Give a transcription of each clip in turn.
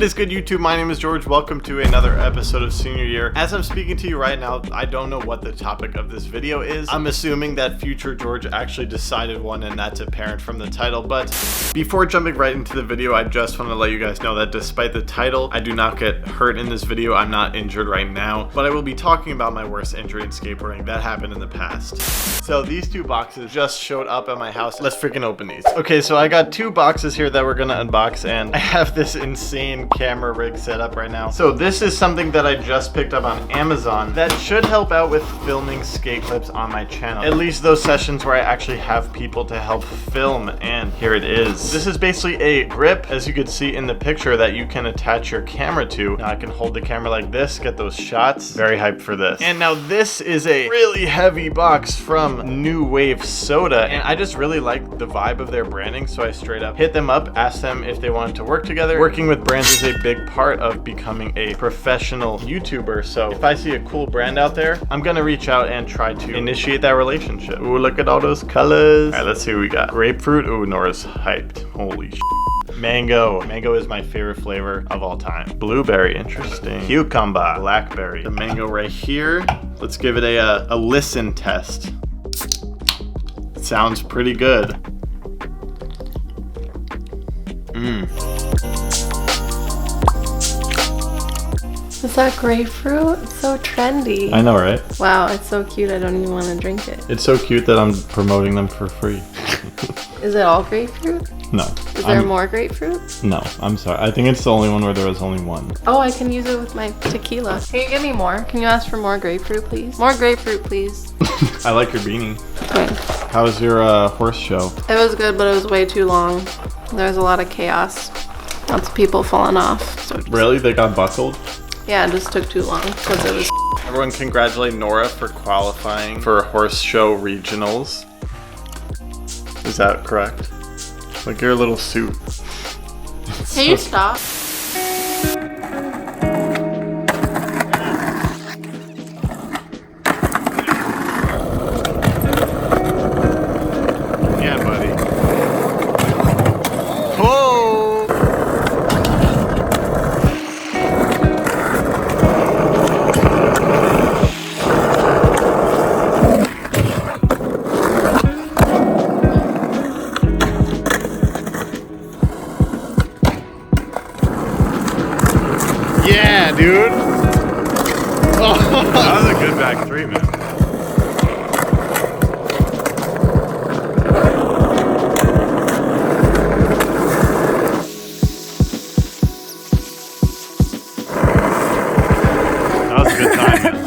What is good, YouTube? My name is George. Welcome to another episode of Senior Year. As I'm speaking to you right now, I don't know what the topic of this video is. I'm assuming that future George actually decided one, and that's apparent from the title. But before jumping right into the video, I just want to let you guys know that despite the title, I do not get hurt in this video. I'm not injured right now, but I will be talking about my worst injury in skateboarding that happened in the past. So these two boxes just showed up at my house. Let's freaking open these. Okay, so I got two boxes here that we're gonna unbox, and I have this insane camera rig set up right now. So this is something that I just picked up on Amazon that should help out with filming skate clips on my channel. At least those sessions where I actually have people to help film, and here it is. This is basically a grip, as you can see in the picture, that you can attach your camera to. Now I can hold the camera like this, get those shots. Very hyped for this. And now this is a really heavy box from New Wave Soda, and I just really like the vibe of their branding, so I straight up hit them up, asked them if they wanted to work together. Working with brands is a big part of becoming a professional YouTuber, so if I see a cool brand out there, I'm gonna reach out and try to initiate that relationship. Ooh, look at all those colors. All right, let's see what we got. Grapefruit. Ooh, Nora's hyped. Holy shit. Mango. Mango is my favorite flavor of all time. Blueberry, interesting. Cucumber. Blackberry. The mango right here. Let's give it a listen test. Sounds pretty good. Is that grapefruit? It's so trendy. I know, right? Wow, it's so cute. I don't even want to drink it. It's so cute that I'm promoting them for free. Is it all grapefruit? No. Is there more grapefruit? No, I'm sorry. I think it's the only one where there was only one. Oh, I can use it with my tequila. Can you give me more? Can you ask for more grapefruit, please? More grapefruit, please. I like your beanie. Thanks. How was your horse show? It was good, but it was way too long. There was a lot of chaos. Lots of people falling off. So Really? They got buckled? yeah, it just took too long because it was. Everyone congratulate Nora for qualifying for horse show regionals. Is that correct? Like your little suit. Can you stop? Yeah, buddy. Whoa! Yeah, dude. Oh. That was a good back three, man. That was a good time, man.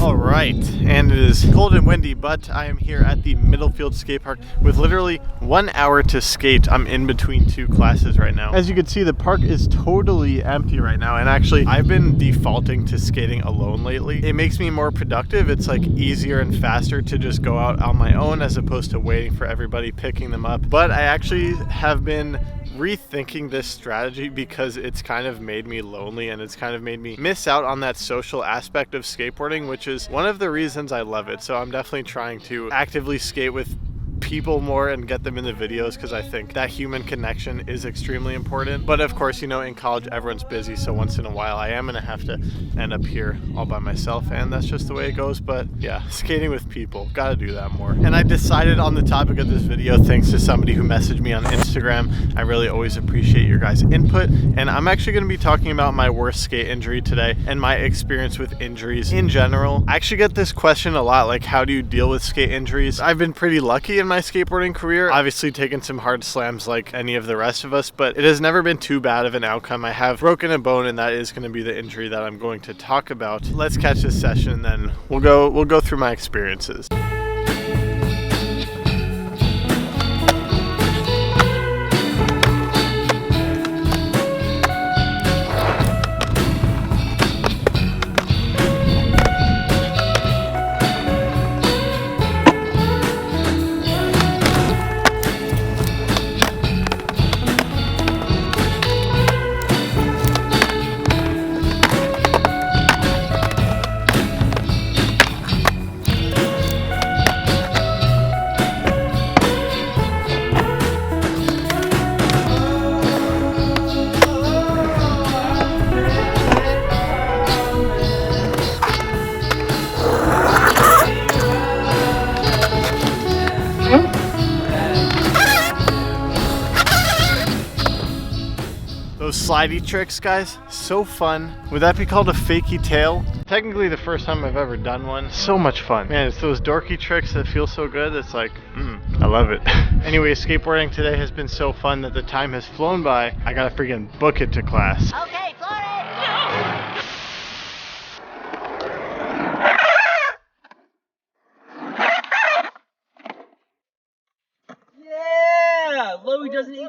All right, and it is cold and windy, but I am here at the Middlefield skate park with literally 1 hour to skate. I'm in between two classes right now. As you can see, the park is totally empty right now, and actually I've been defaulting to skating alone lately. It makes me more productive. It's like easier and faster to just go out on my own as opposed to waiting for everybody picking them up. But I actually have been rethinking this strategy because it's kind of made me lonely, and it's kind of made me miss out on that social aspect of skateboarding, which is one of the reasons I love it. So I'm definitely trying to actively skate with people more and get them in the videos, because I think that human connection is extremely important. But of course, you know, in college everyone's busy, so once in a while I am gonna have to end up here all by myself, and that's just the way it goes. But yeah, skating with people, gotta do that more. And I decided on the topic of this video, thanks to somebody who messaged me on Instagram. I really always appreciate your guys' input, and I'm actually gonna be talking about my worst skate injury today and my experience with injuries in general. I actually get this question a lot, like, how do you deal with skate injuries? I've been pretty lucky in my skateboarding career, obviously taken some hard slams like any of the rest of us, but it has never been too bad of an outcome. I have broken a bone, and that is going to be the injury that I'm going to talk about. Let's catch this session, and then we'll go through my experiences. Those slidey tricks, guys, so fun. Would that be called a fakie tail? Technically the first time I've ever done one. So much fun. Man, it's those dorky tricks that feel so good. It's like, I love it. Anyway, skateboarding today has been so fun that the time has flown by. I gotta freaking book it to class. Okay, float it! Yeah! Louie doesn't eat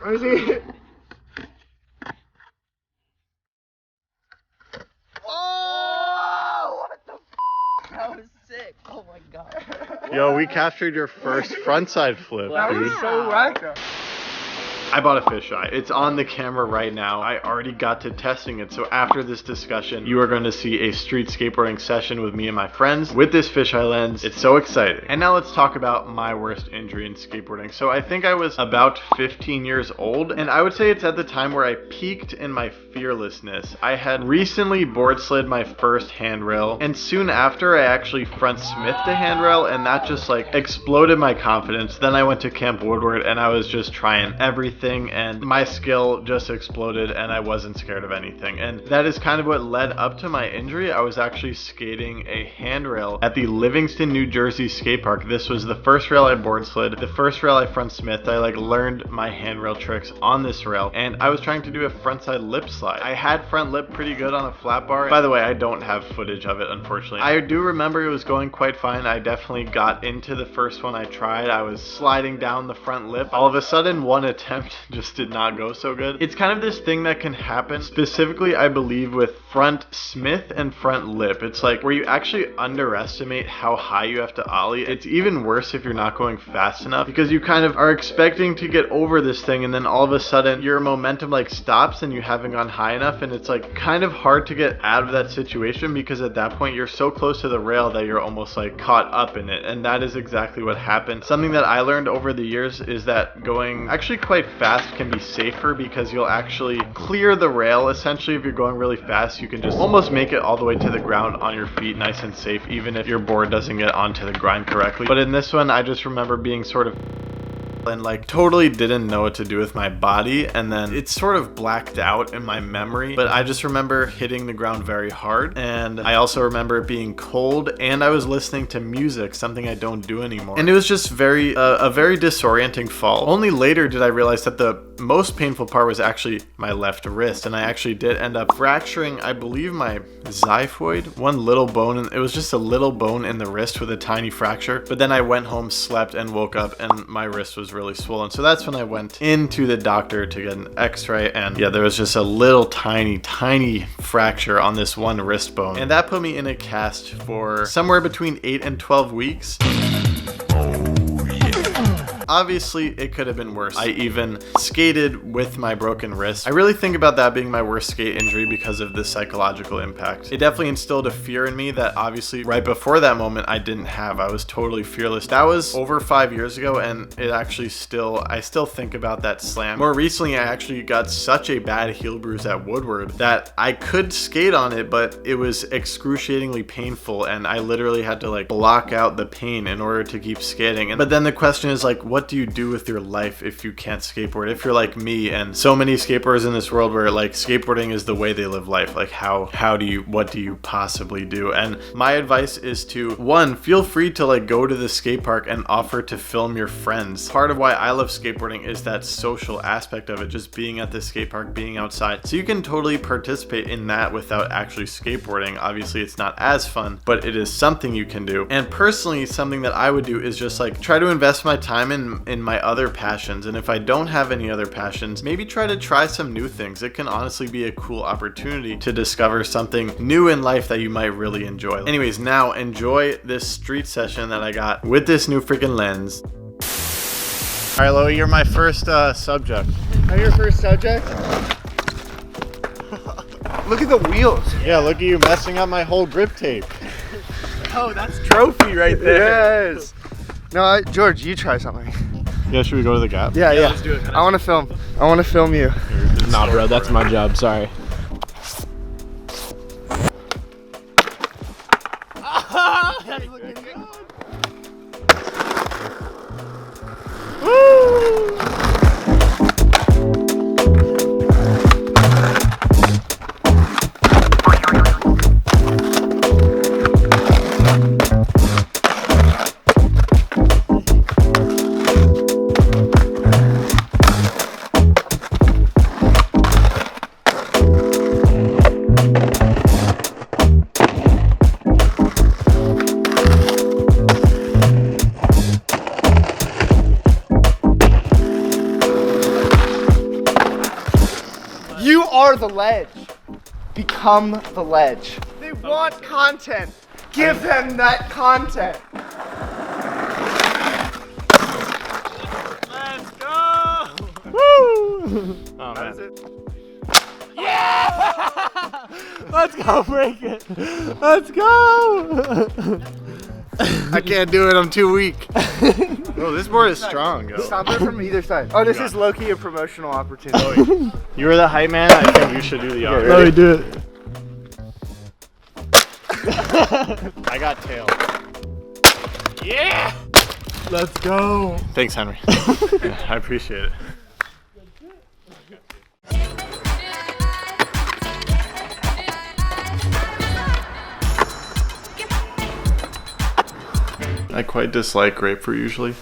Where is he? Oh! What the f? That was sick. Oh my god. Yo, we captured your first frontside flip, dude. So right. I bought a fisheye. It's on the camera right now. I already got to testing it. So after this discussion, you are going to see a street skateboarding session with me and my friends with this fisheye lens. It's so exciting. And now let's talk about my worst injury in skateboarding. So I think I was about 15 years old, and I would say it's at the time where I peaked in my fearlessness. I had recently board slid my first handrail, and soon after I actually front smithed a handrail, and that just like exploded my confidence. Then I went to Camp Woodward and I was just trying everything, and my skill just exploded and I wasn't scared of anything. And that is kind of what led up to my injury. I was actually skating a handrail at the Livingston, New Jersey skate park. This was the first rail I board slid, the first rail I front smithed. I like learned my handrail tricks on this rail, and I was trying to do a frontside lip slide. I had front lip pretty good on a flat bar. By the way, I don't have footage of it, unfortunately. I do remember it was going quite fine. I definitely got into the first one I tried. I was sliding down the front lip. All of a sudden, one attempt just did not go so good. It's kind of this thing that can happen specifically, I believe, with front smith and front lip. It's like where you actually underestimate how high you have to ollie. It's even worse if you're not going fast enough, because you kind of are expecting to get over this thing, and then all of a sudden your momentum like stops and you haven't gone high enough, and it's like kind of hard to get out of that situation, because at that point you're so close to the rail that you're almost like caught up in it. And that is exactly what happened. Something that I learned over the years is that going actually quite fast can be safer, because you'll actually clear the rail. Essentially, if you're going really fast, you can just almost make it all the way to the ground on your feet nice and safe, even if your board doesn't get onto the grind correctly. But in this one, I just remember being sort of and like totally didn't know what to do with my body, and then it's sort of blacked out in my memory, but I just remember hitting the ground very hard. And I also remember it being cold, and I was listening to music, something I don't do anymore, and it was just a very disorienting fall. Only later did I realize that the most painful part was actually my left wrist, and I actually did end up fracturing, I believe, my xiphoid, one little bone, and it was just a little bone in the wrist with a tiny fracture. But then I went home, slept, and woke up, and my wrist was really swollen. So that's when I went into the doctor to get an x-ray, and yeah, there was just a little tiny fracture on this one wrist bone, and that put me in a cast for somewhere between 8 and 12 weeks. Obviously, it could have been worse. I even skated with my broken wrist. I really think about that being my worst skate injury because of the psychological impact. It definitely instilled a fear in me that obviously right before that moment I didn't have. I was totally fearless. That was over 5 years ago, and it actually I still think about that slam. More recently, I actually got such a bad heel bruise at Woodward that I could skate on it, but it was excruciatingly painful, and I literally had to like block out the pain in order to keep skating. But then the question is like, what do you do with your life if you can't skateboard? If you're like me and so many skateboarders in this world where like skateboarding is the way they live life, like what do you possibly do? And my advice is to, one, feel free to like go to the skate park and offer to film your friends. Part of why I love skateboarding is that social aspect of it, just being at the skate park, being outside. So you can totally participate in that without actually skateboarding. Obviously it's not as fun, but it is something you can do. And personally, something that I would do is just like try to invest my time in my other passions. And if I don't have any other passions, maybe try some new things. It can honestly be a cool opportunity to discover something new in life that you might really enjoy. Anyways, now enjoy this street session that I got with this new freaking lens. All right, Loie, you're my first subject. I'm your first subject? Look at the wheels. Yeah, look at you messing up my whole grip tape. Oh, that's trophy right there. Yes. No, George, you try something. Yeah, should we go to the Gap? Yeah, yeah. Let's do it. I want to film. I want to film you. Nah, bro, that's my job. Sorry. That's looking good. You are the ledge. Become the ledge. They want content. Give them that content. Let's go! Woo! Oh man. Let's go break it. Let's go. I can't do it, I'm too weak. Oh, this board is strong, yo. Stop it from either side. Oh, this is low-key a promotional opportunity. You were the hype man, I think you should do the honors. Let me do it. I got tail. Yeah! Let's go. Thanks, Henry. Yeah, I appreciate it. I quite dislike grapefruit usually.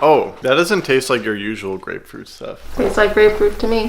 Oh, that doesn't taste like your usual grapefruit stuff. Tastes like grapefruit to me.